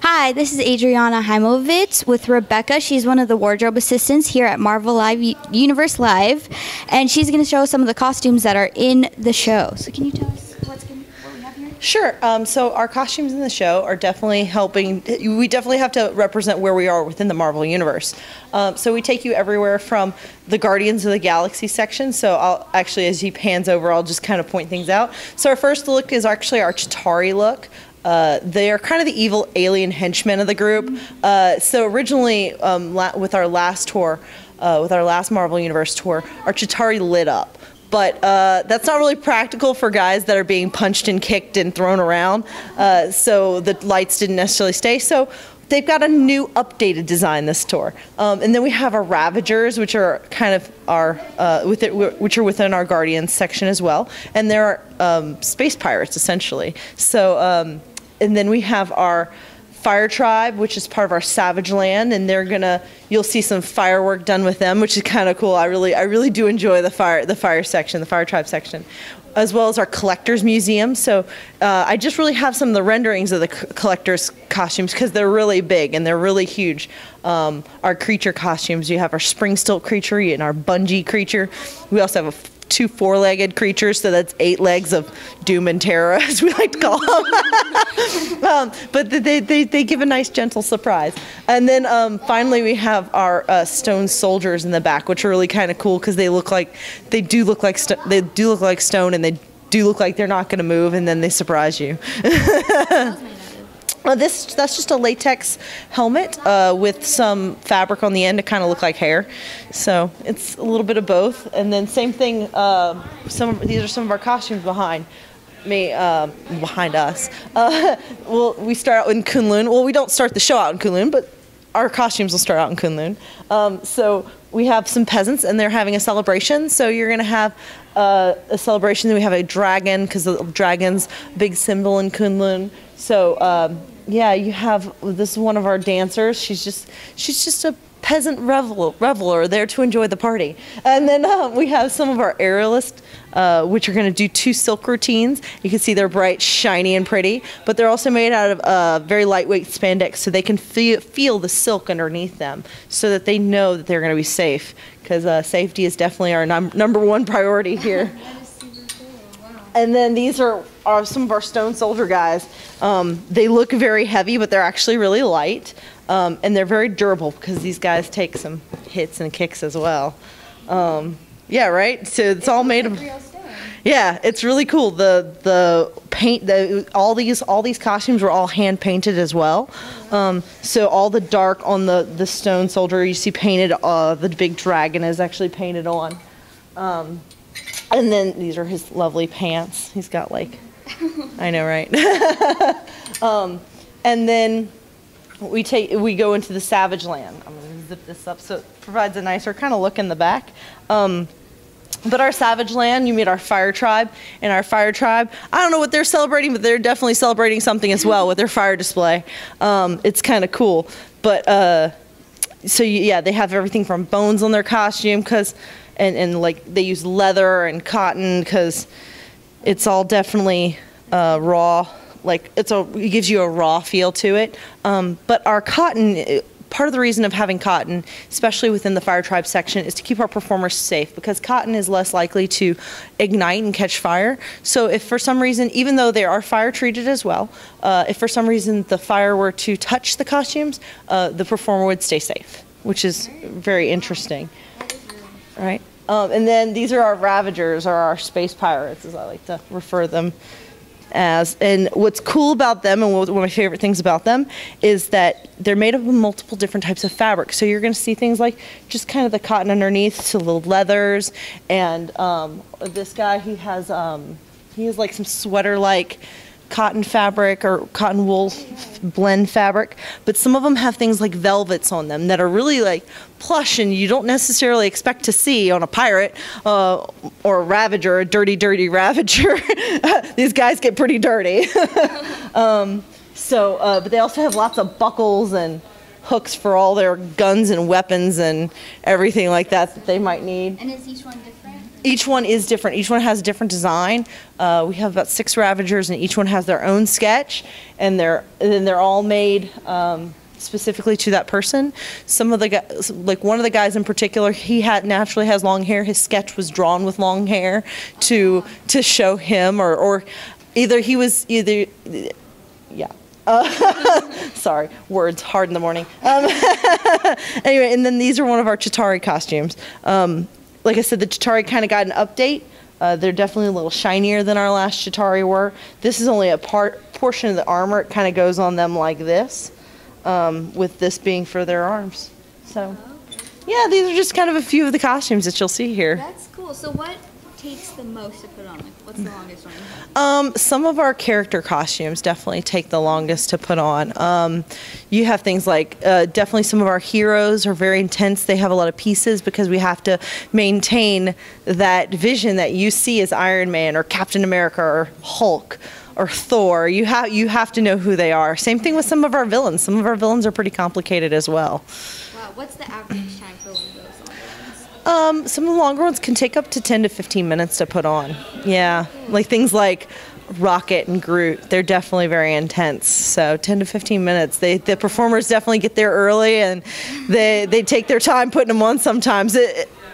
Hi, this is Adriana Hymovitz with Rebecca. She's one of the wardrobe assistants here at Marvel Live Universe Live, and she's going to show us some of the costumes that are in the show. So can you tell us what we have here? Sure. So our costumes in the show are definitely helping. We definitely have to represent where we are within the Marvel Universe. So we take you everywhere from the Guardians of the Galaxy section. So I'll actually, as he pans over, I'll just kind of point things out. So our first look is actually our Chitauri look. They are kind of the evil alien henchmen of the group. So originally, with our last tour, with our last Marvel Universe tour, our Chitauri lit up. But that's not really practical for guys that are being punched and kicked and thrown around. So the lights didn't necessarily stay. So they've got a new updated design this tour. And then we have our Ravagers, which are kind of which are within our Guardians section as well. And they're space pirates, essentially. So, and then we have our Fire Tribe, which is part of our Savage Land, and you'll see some firework done with them, which is kind of cool. I really do enjoy the fire section, the Fire Tribe section, as well as our Collectors Museum. So I just really have some of the renderings of the collectors' costumes because they're really big and they're really huge. Our creature costumes, you have our Spring Stilt creature and our Bungee creature. We also have two four-legged creatures, so that's 8 legs of doom and terror, as we like to call them. But they give a nice, gentle surprise. And then finally, we have our stone soldiers in the back, which are really kind of cool because they do look like stone, and they do look like they're not going to move, and then they surprise you. That's just a latex helmet with some fabric on the end to kind of look like hair. So it's a little bit of both. And then same thing, these are some of our costumes behind us. Well, we start out in Kunlun. Well, we don't start the show out in Kunlun, but our costumes will start out in Kunlun. So we have some peasants, and they're having a celebration. So you're going to have a celebration. Then we have a dragon, because the dragon's a big symbol in Kunlun. So yeah, you have, this is one of our dancers. She's just a peasant reveler there to enjoy the party. And then we have some of our aerialists, which are going to do 2 silk routines. You can see they're bright, shiny, and pretty, but they're also made out of very lightweight spandex, so they can feel the silk underneath them, so that they know that they're going to be safe, because safety is definitely our number one priority here. That is super cool. Wow. And then these are some of our stone soldier guys. They look very heavy, but they're actually really light. And they're very durable because these guys take some hits and kicks as well. Yeah, right? So it's all made of real stone. Yeah, it's really cool. The paint, all these costumes were all hand painted as well. So all the dark on the stone soldier you see painted, the big dragon is actually painted on. And then these are his lovely pants. He's got like, I know, right? And then we go into the Savage Land. I'm going to zip this up so it provides a nicer kind of look in the back. But our Savage Land, you meet our Fire Tribe, and our Fire Tribe, I don't know what they're celebrating, but they're definitely celebrating something as well with their fire display. It's kind of cool. But so yeah, they have everything from bones on their costume, and like they use leather and cotton because it's all definitely raw. Like it gives you a raw feel to it. But our cotton, part of the reason of having cotton, especially within the Fire Tribe section, is to keep our performers safe, because cotton is less likely to ignite and catch fire. So if for some reason, even though they are fire treated as well, if for some reason the fire were to touch the costumes, the performer would stay safe, which is very interesting. All right. And then these are our Ravagers, or our space pirates, as I like to refer them as. And what's cool about them, and one of my favorite things about them, is that they're made up of multiple different types of fabric. So you're going to see things like just kind of the cotton underneath, so little leathers, and this guy, he has like some sweater-like cotton fabric or cotton wool blend fabric, but some of them have things like velvets on them that are really like plush, and you don't necessarily expect to see on a pirate or a Ravager, a dirty Ravager. These guys get pretty dirty. But they also have lots of buckles and hooks for all their guns and weapons and everything like that they might need. And is each one different? Each one is different. Each one has a different design. We have about 6 Ravagers, and each one has their own sketch, and they're all made specifically to that person. Some of the guys, like one of the guys in particular, he naturally has long hair. His sketch was drawn with long hair to show him, or either yeah. Sorry, words hard in the morning. Anyway, and then these are one of our Chitauri costumes. Like I said, the Chitauri kind of got an update. They're definitely a little shinier than our last Chitauri were. This is only a portion of the armor. It kind of goes on them like this, with this being for their arms. So, yeah, these are just kind of a few of the costumes that you'll see here. That's cool. So what takes the most to put on? Like, what's the longest one you have? Some of our character costumes definitely take the longest to put on. You have things like, definitely some of our heroes are very intense. They have a lot of pieces because we have to maintain that vision that you see as Iron Man or Captain America or Hulk or Thor. You have to know who they are. Same thing with some of our villains. Some of our villains are pretty complicated as well. Wow, what's the average time for one of those longer ones? Some of the longer ones can take up to 10 to 15 minutes to put on. Yeah, like things like Rocket and Groot, they're definitely very intense. So 10 to 15 minutes. The performers definitely get there early, and they take their time putting them on sometimes,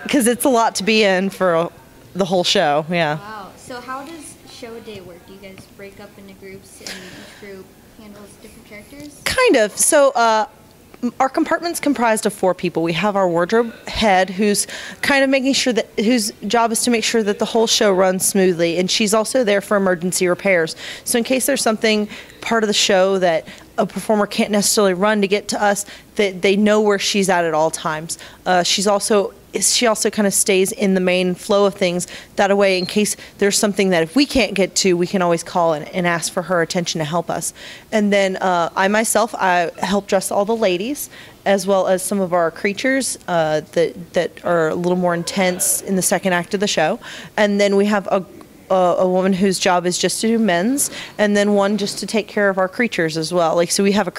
because it's a lot to be in for the whole show. Yeah. Wow. So how does show a day work? Do you guys break up into groups, and each group handles different characters? Kind of. So our compartment's comprised of 4 people. We have our wardrobe head, who's kind of making sure that, whose job is to make sure that the whole show runs smoothly, and she's also there for emergency repairs. So in case there's something part of the show that a performer can't necessarily run to get to us, that they know where she's at all times. She also kind of stays in the main flow of things. That way, in case there's something that if we can't get to, we can always call and ask for her attention to help us. And then I help dress all the ladies, as well as some of our creatures that are a little more intense in the second act of the show. And then we have a woman whose job is just to do men's, and then one just to take care of our creatures as well. Like, so we have a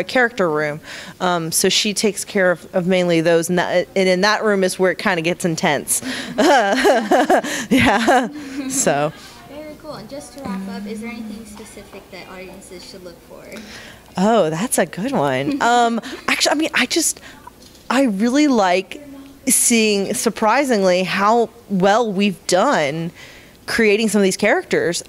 character room. So she takes care of mainly those, and in that room is where it kind of gets intense. Yeah. So. Very cool. And just to wrap up, is there anything specific that audiences should look for? Oh, that's a good one. Actually, I mean, I really like seeing, surprisingly, how well we've done creating some of these characters.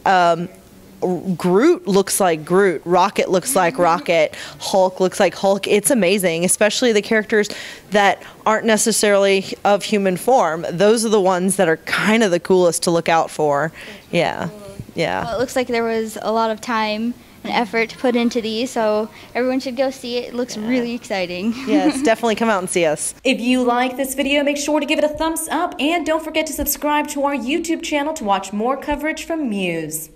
Groot looks like Groot, Rocket looks like Rocket, Hulk looks like Hulk. It's amazing, especially the characters that aren't necessarily of human form. Those are the ones that are kind of the coolest to look out for. Yeah, yeah. Well, it looks like there was a lot of time and effort to put into these, so everyone should go see it. It looks really exciting. Yes, definitely come out and see us. If you like this video, make sure to give it a thumbs up, and don't forget to subscribe to our YouTube channel to watch more coverage from MUSE.